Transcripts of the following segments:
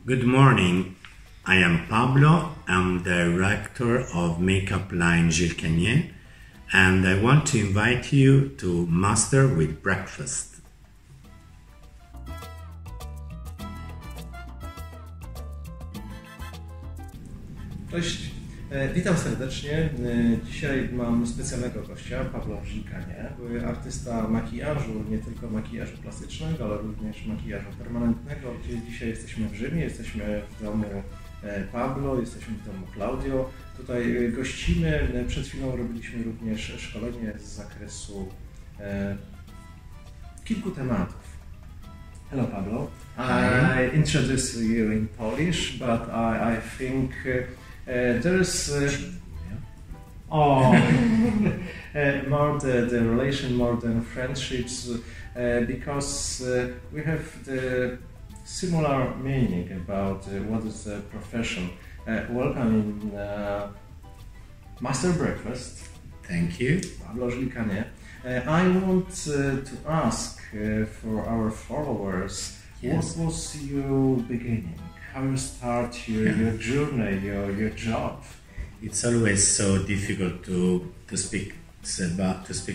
Good morning. I am Pablo. I'm director of makeup line Gil Cagne, and I want to invite you to Master with Breakfast. Cześć, witam serdecznie. Dzisiaj mam specjalnego gościa, Pablo Gil Cagne, artysta makijażu, nie tylko makijażu plastycznego, ale również makijażu permanentnego, gdzie dzisiaj jesteśmy w Rzymie, jesteśmy w domu Pablo, jesteśmy w domu Claudio. Tutaj gościmy, przed chwilą robiliśmy również szkolenie z zakresu kilku tematów. Hello Pablo, I introduce you in Polish, but I think there's more the relation more than friendships because we have the similar meaning about what is the profession. Welcome in Master Breakfast. Thank you. Pablo Gil Cagne. I want to ask for our followers, yes. What was your beginning? How you start your journey, your job? It's always so difficult to speak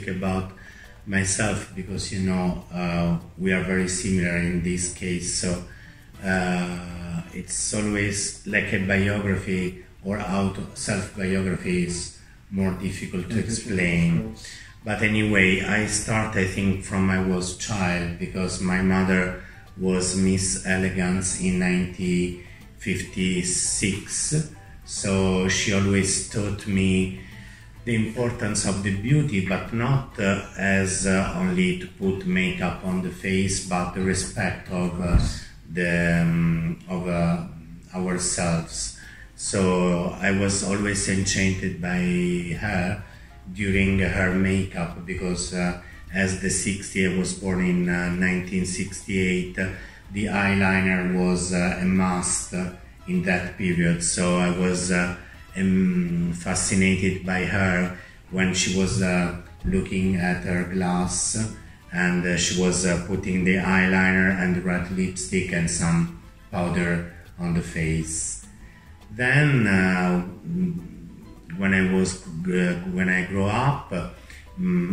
about myself because we are very similar in this case. So it's always like a biography or self-biography is more difficult to explain. But anyway, I think from I was child because my mother was Miss Elegance in 1956. So she always taught me the importance of the beauty, but not as only to put makeup on the face, but the respect of ourselves. So I was always enchanted by her during her makeup because as the 60s, I was born in 1968, the eyeliner was a must in that period. So I was fascinated by her when she was looking at her glass and she was putting the eyeliner and the red lipstick and some powder on the face. Then when I grew up,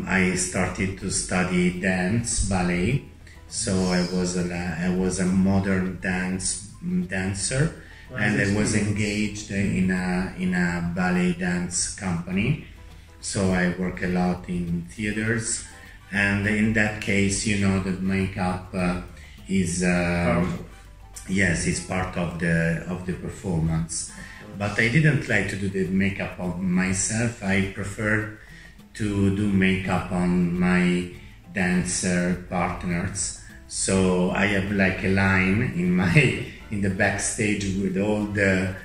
I started to study dance, ballet. So I was a modern dancer, and I was engaged in a ballet dance company. So I work a lot in theaters, and in that case, the makeup is it's part of the performance. But I didn't like to do the makeup of myself. I preferred to do makeup on my dancer partners. So I have like a line in the backstage with all the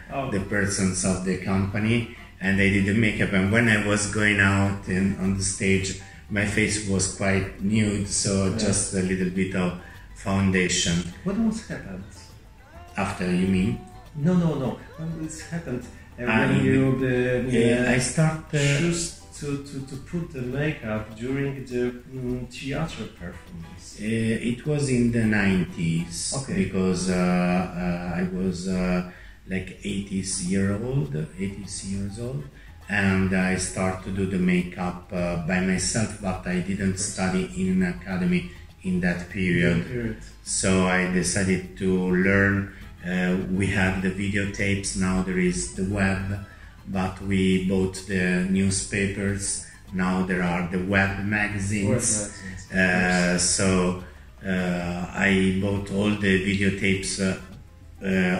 persons of the company, and I did the makeup. And when I was going out on the stage, my face was quite nude, so just a little bit of foundation. What else happened? After, you mean? No. When this happened, when you I started to put the makeup during the theater performance. It was in the 90s, because I was like 80 years old, and I started to do the makeup by myself, but I didn't study in an academy in that period. So I decided to learn. We had the videotapes, now there is the web, but we bought the newspapers, now there are the web magazines. So I bought all the videotapes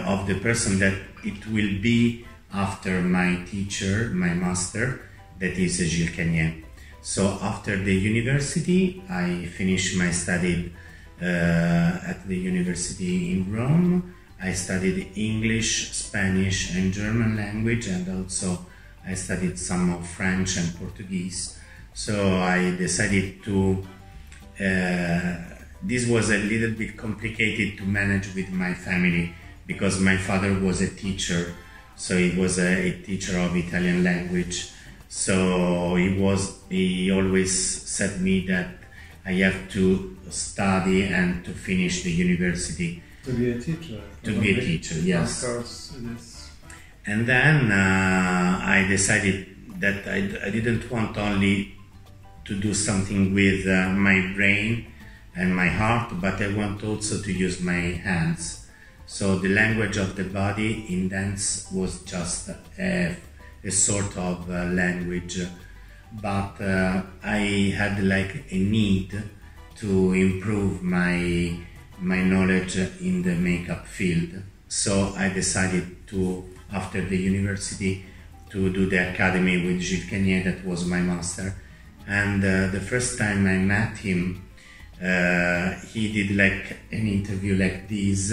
of the person that it will be after my teacher, my master, that is Gil Cagne. So after the university, I finished my study at the university in Rome. I studied English, Spanish and German language, and also I studied some of French and Portuguese. So I decided to, this was a little bit complicated to manage with my family because my father was a teacher, so he was a teacher of Italian language. So he always said me that I have to study and to finish the university. To be a teacher. To be a teacher, yes. Of course, it is. And then I decided that I didn't want only to do something with my brain and my heart, but I want also to use my hands. So the language of the body in dance was just a sort of language, but I had like a need to improve my knowledge in the makeup field. So I decided to, after the university, to do the Academy with Gil Cagne. That was my master. And the first time I met him, he did like an interview like this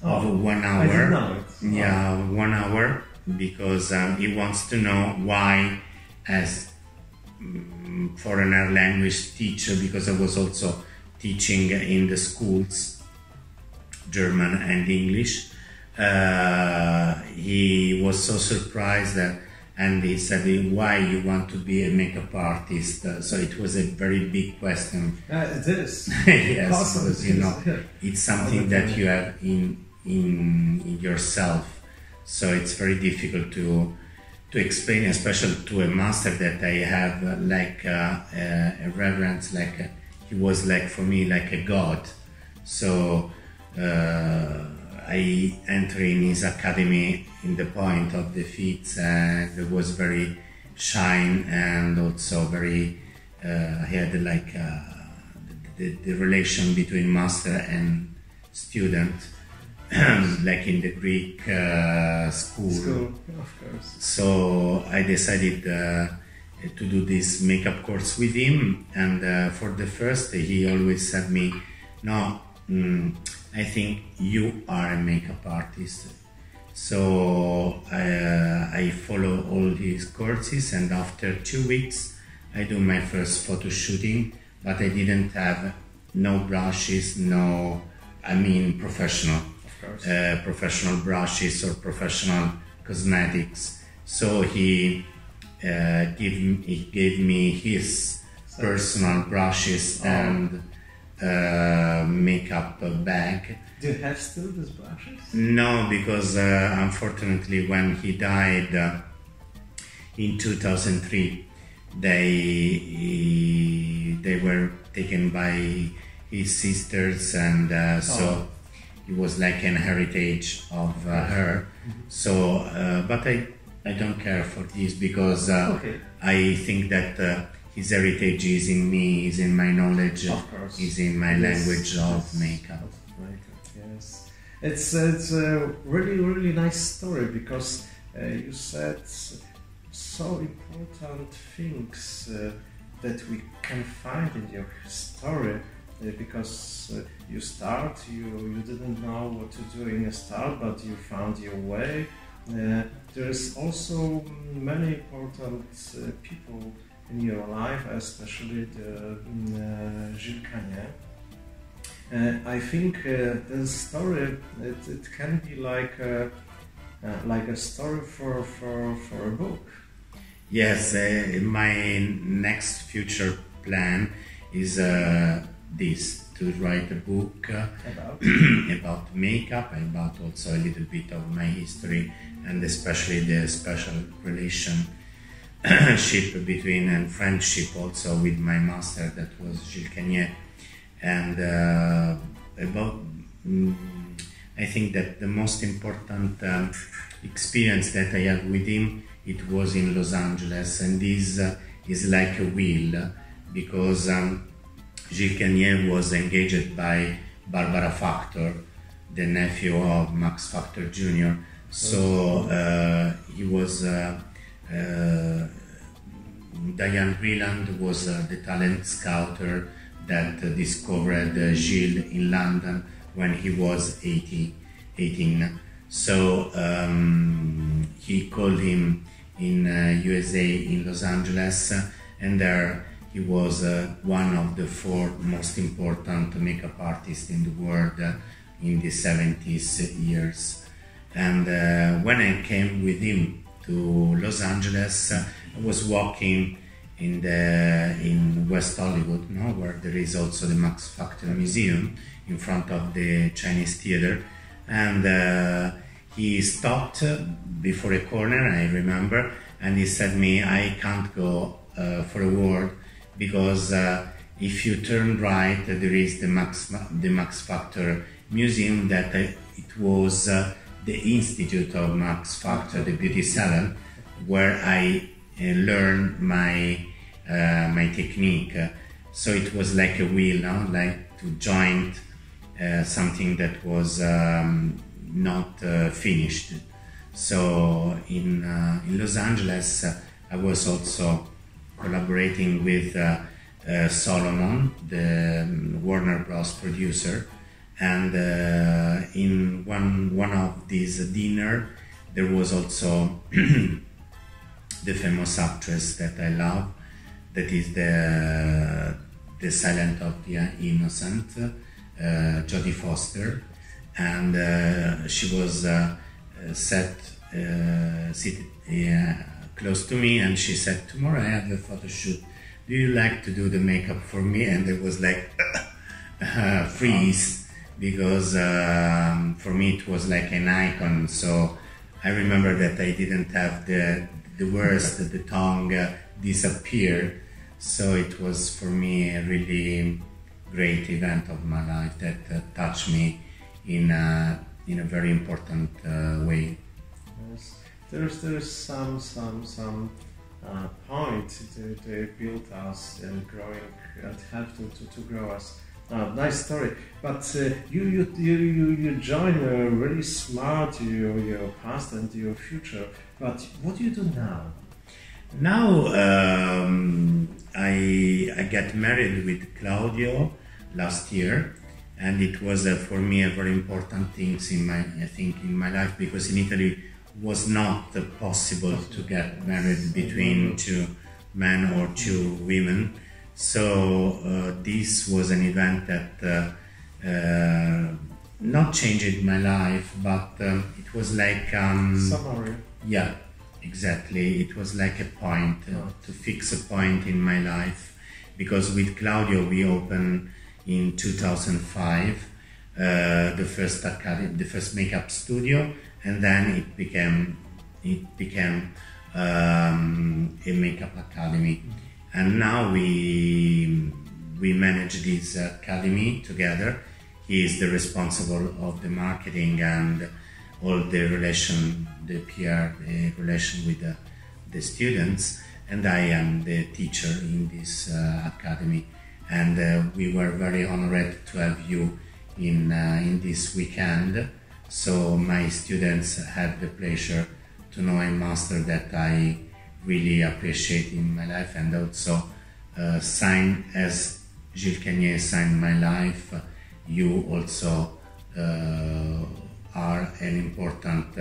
of 1 hour. I didn't know it. Yeah, 1 hour, because he wants to know why, as foreigner language teacher, because I was also teaching in the schools, German and English. He was so surprised and he said, why you want to be a makeup artist? So it was a very big question. It is. Yes, Awesome. because you know, it's something that you have in yourself. So it's very difficult to explain, especially to a master that I have like a reverence, like he was like for me like a god. So I entered in his academy in the point of the feet, and it was very shine and also very he had like the relation between master and student like in the Greek school. Of course. So I decided to do this makeup course with him, and for the first he always said me, no, I think you are a makeup artist. So I follow all his courses, and after 2 weeks I do my first photo shooting, but I didn't have no brushes, professional. Professional brushes or professional cosmetics. So he gave me his personal brushes and makeup bag. Do you have still these brushes? No, because unfortunately when he died in 2003, they were taken by his sisters, and so it was like an heritage of her. So, but I don't care for this, because I think that his heritage is in me, is in my knowledge, is in my language of makeup. Yes, it's a really nice story, because you said so important things that we can find in your story. Because you didn't know what to do in a start, but you found your way. There's also many important people in your life, especially Gil Cagne. I think this story it can be like a story for a book. Yes, my next future plan is this, to write a book about makeup, about also a little bit of my history, and especially the special relationship between and friendship also with my master, that was Gil Cagne. And I think that the most important experience that I had with him, it was in Los Angeles, and this is like a wheel, because Gil Cagne was engaged by Barbara Factor, the nephew of Max Factor Jr. So he was Diane Vreeland was the talent scouter that discovered Gil in London when he was 18. So he called him in USA, in Los Angeles, and there he was one of the 4 most important makeup artists in the world in the 70s years. And when I came with him to Los Angeles, I was walking in West Hollywood, where there is also the Max Factor Museum, in front of the Chinese Theater. and he stopped before a corner, I remember, and he said me, I can't go for a word, because if you turn right, there is the Max Factor Museum, that it was the institute of Max Factor, the beauty salon, where I learned my technique. So it was like a wheel, no? Like to join something that was not finished. So in Los Angeles, I was also collaborating with Solomon, the Warner Bros. Producer, and in one of these dinner, there was also the famous actress that I love, that is the Silent of the Innocent, Jodie Foster, and she was seated close to me, and she said, tomorrow I have a photo shoot, do you like to do the makeup for me? And it was like freeze, because for me it was like an icon. So I remember that I didn't have the words, the tongue disappear. So it was for me a really great event of my life that touched me in a very important way. Yes. There's some point they built us and growing and help to grow us. Nice story. But you join a really smart your past and your future. But what do you do now? Now I got married with Claudio last year, and it was for me a very important thing in my life, because in Italy it was not possible to get married between two men or two women. So this was an event that not changed my life, but it was like summary. Yeah, exactly. It was like a point to fix a point in my life, because with Claudio we opened in 2005 the first makeup studio, and then it became a makeup academy. And now we manage this academy together. He is the responsible of the marketing and all the relation, the PR relation with the students, and I am the teacher in this academy. And we were very honored to have you in this weekend. So my students had the pleasure to know a master that I really appreciate in my life, and also sign as Gil Cagne signed my life. You also are an important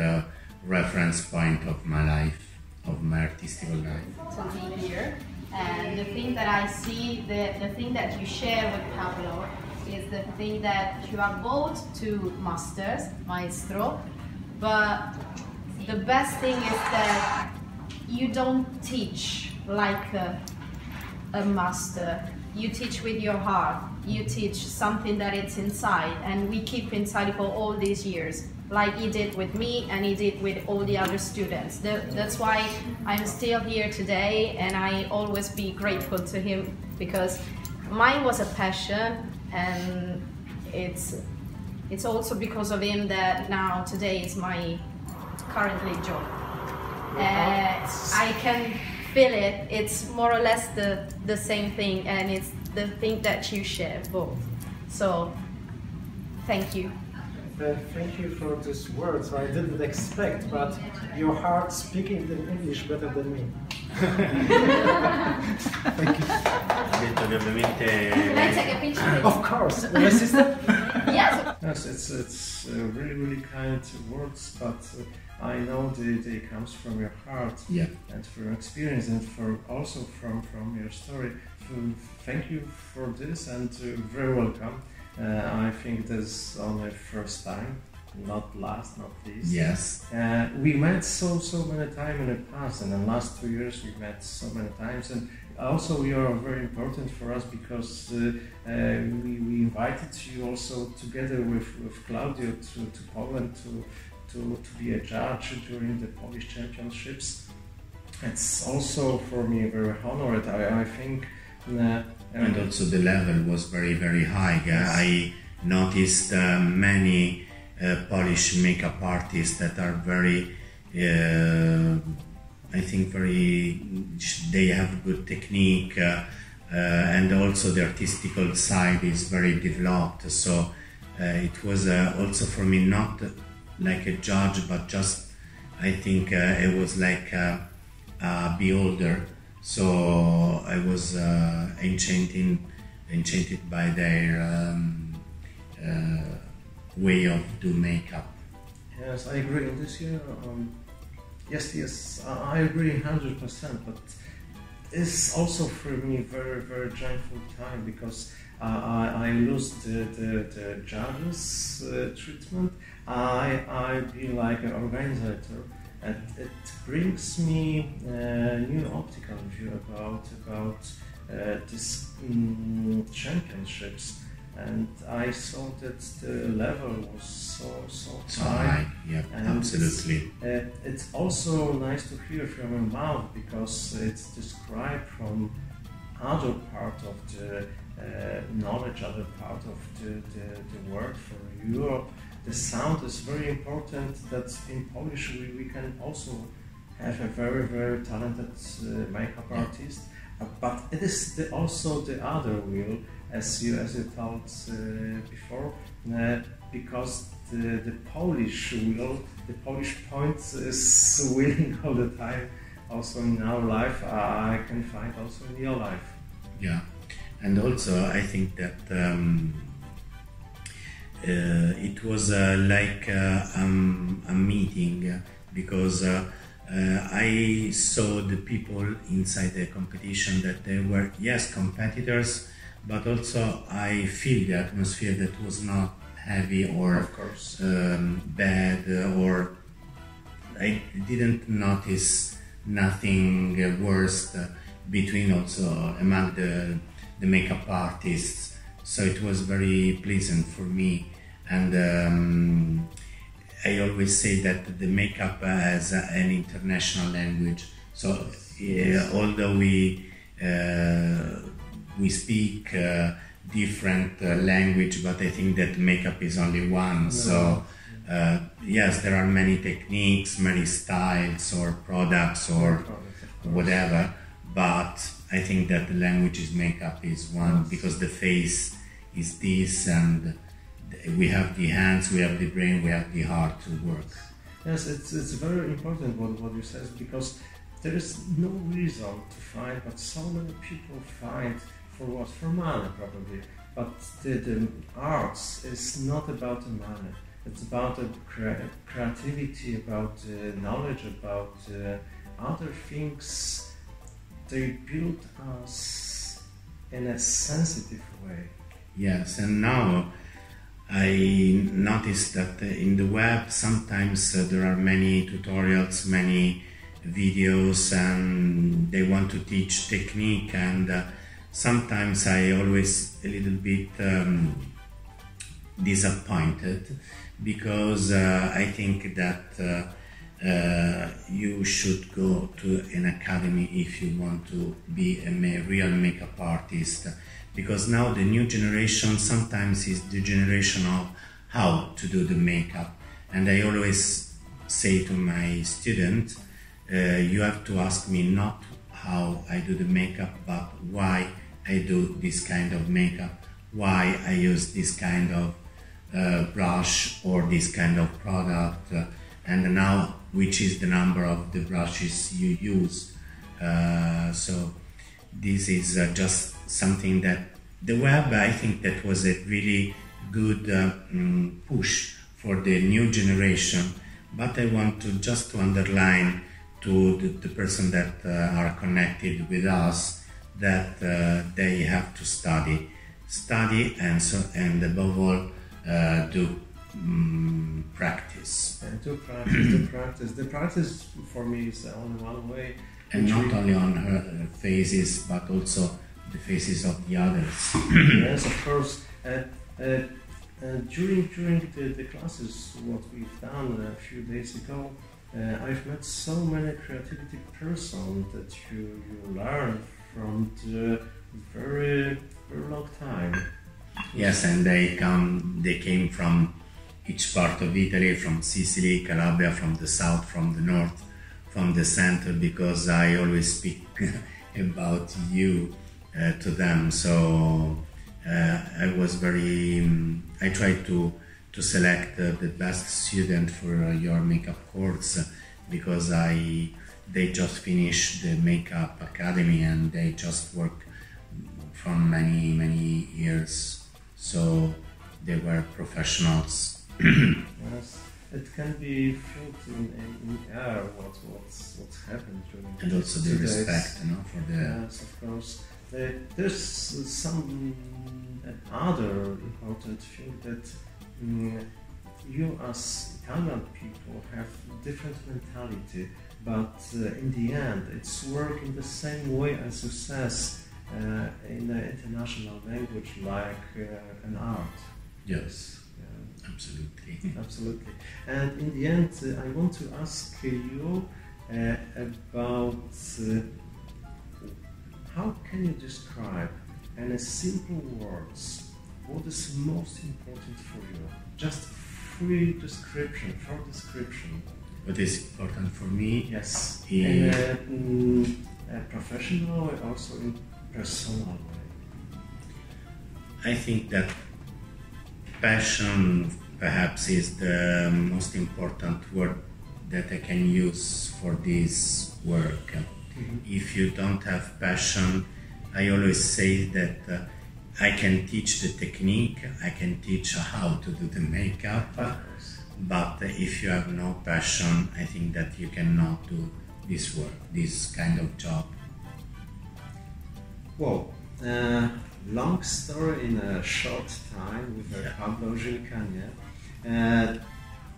reference point of my life, of my artistic life. To be here, and the thing that I see, the thing that you share with Pablo is the thing that you are both two masters, Maestro, but the best thing is that you don't teach like a master. You teach with your heart. You teach something that it's inside, and we keep inside for all these years, like he did with me and he did with all the other students. That's why I'm still here today, and I always be grateful to him, because mine was a passion, and it's also because of him that now today is my currently job. I can feel it. It's more or less the same thing, and it's the thing that you share both. So, thank you. Thank you for these words. I didn't expect, but your heart speaking in English better than me. Thank you. Can I take a picture? Of course. My sister? Yes. Yes, it's really kind words, but I know they comes from your heart, Yeah, and from your experience, and also from your story. So thank you for this, and very welcome. I think this is only first time not last, not least. Yes. We met so many times in the past, and in the last 2 years we met so many times, and also you are very important for us because we invited you also together with Claudio to Poland to be a judge during the Polish Championships. It's also for me very honored. I think. And also the level was very, very high. Yes. I noticed many Polish makeup artists that are very, I think they have good technique and also the artistical side is very developed. So it was also for me not like a judge, but just I think it was like a beholder. So I was enchanted by their way of doing makeup. Yes, I agree. In this year, yes, I agree 100%. But it's also for me very, very joyful time because I lose the judges treatment. I be like an organizer. And it brings me a new optical view about these championships, and I saw that the level was so high. Yeah, and absolutely. It's also nice to hear from your mouth because it's described from other part of the knowledge, other part of the word for Europe. The sound is very important. That in Polish we can also have a very, very talented makeup artist, but it is also the other wheel, as you told before, because the Polish wheel, the Polish point is winning all the time. Also in our life, I can find also in your life. Yeah, and also I think that. It was like a meeting because I saw the people inside the competition that they were, yes, competitors, but also I feel the atmosphere that was not heavy or of course. Bad, or I didn't notice nothing worse between also among the makeup artists. So it was very pleasant for me, and I always say that the makeup has an international language. So although we speak different language, but I think that makeup is only one. No. So yes, there are many techniques, many styles or products or whatever, but I think that the language is makeup is one, because the face is this, and we have the hands, we have the brain, we have the heart to work. Yes, it's very important what you said, because there is no reason to find, but so many people find for what? For money probably. But the arts is not about the money. It's about the creativity, about knowledge, about other things. They build us in a sensitive way. Yes, and now I noticed that in the web sometimes there are many tutorials, many videos, and they want to teach technique, and sometimes I always a little bit disappointed, because I think that you should go to an academy if you want to be a real makeup artist, because now the new generation sometimes is the generation of how to do the makeup. And I always say to my student, you have to ask me not how I do the makeup, but why I do this kind of makeup, why I use this kind of brush or this kind of product, and now which is the number of the brushes you use. So this is just something that the web, I think that was a really good push for the new generation. But I want to just to underline to the person that are connected with us that they have to study, and above all do practice. And to practice. The practice for me is the only one way. And not only on her faces, but also the faces of the others. Yes, of course. During the classes, what we've done a few days ago, I've met so many creativity persons that you learn from the very long time. Yes, and they came from each part of Italy, from Sicily, Calabria, from the south, from the north, from the center, because I always speak about you to them. So I tried to select the best student for your makeup course, because they just finished the makeup academy and they just work from many years, so they were professionals. Yes, it can be felt in air what's happened during and also the respect, for the. Yes, of course. There's some other important thing that you as Italian people have different mentality, but in the end it's work in the same way as success in an international language like an art. Yes. Absolutely. Absolutely. And in the end, I want to ask you about how can you describe in a simple words what is most important for you? Just short description. What is important for me? Yes. In a professional way, also in personal way. I think that passion perhaps is the most important word that I can use for this work. Mm-hmm. If you don't have passion, I always say that I can teach the technique, I can teach how to do the makeup, but if you have no passion, I think that you cannot do this work, this kind of job. Well, long story in a short time with Pablo Gil Cagne,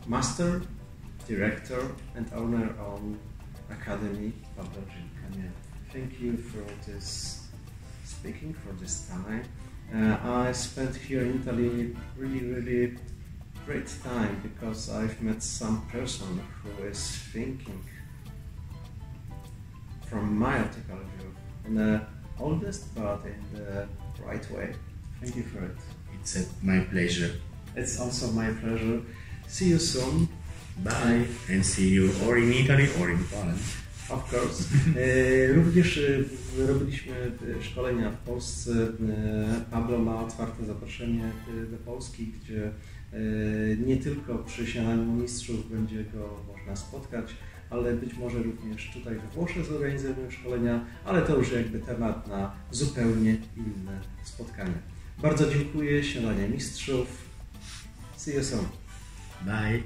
master, director and owner of Akademii Pablo Gil Cagne. Thank you for this speaking, for this time. I spent here in Italy really great time because I've met some person who is thinking from my optical view in the oldest but in the right way. Thank you for it. It's my pleasure. It's also my pleasure. See you soon. Bye. And see you or in Italy or in Poland. Of course. Również robiliśmy szkolenia w Polsce. Pablo ma otwarte zaproszenie do Polski, gdzie nie tylko przy śniadaniu mistrzów będzie go można spotkać, ale być może również tutaj we Włoszech zorganizujemy szkolenia, ale to już jakby temat na zupełnie inne spotkanie. Bardzo dziękuję. Śniadanie mistrzów. See you soon. Bye.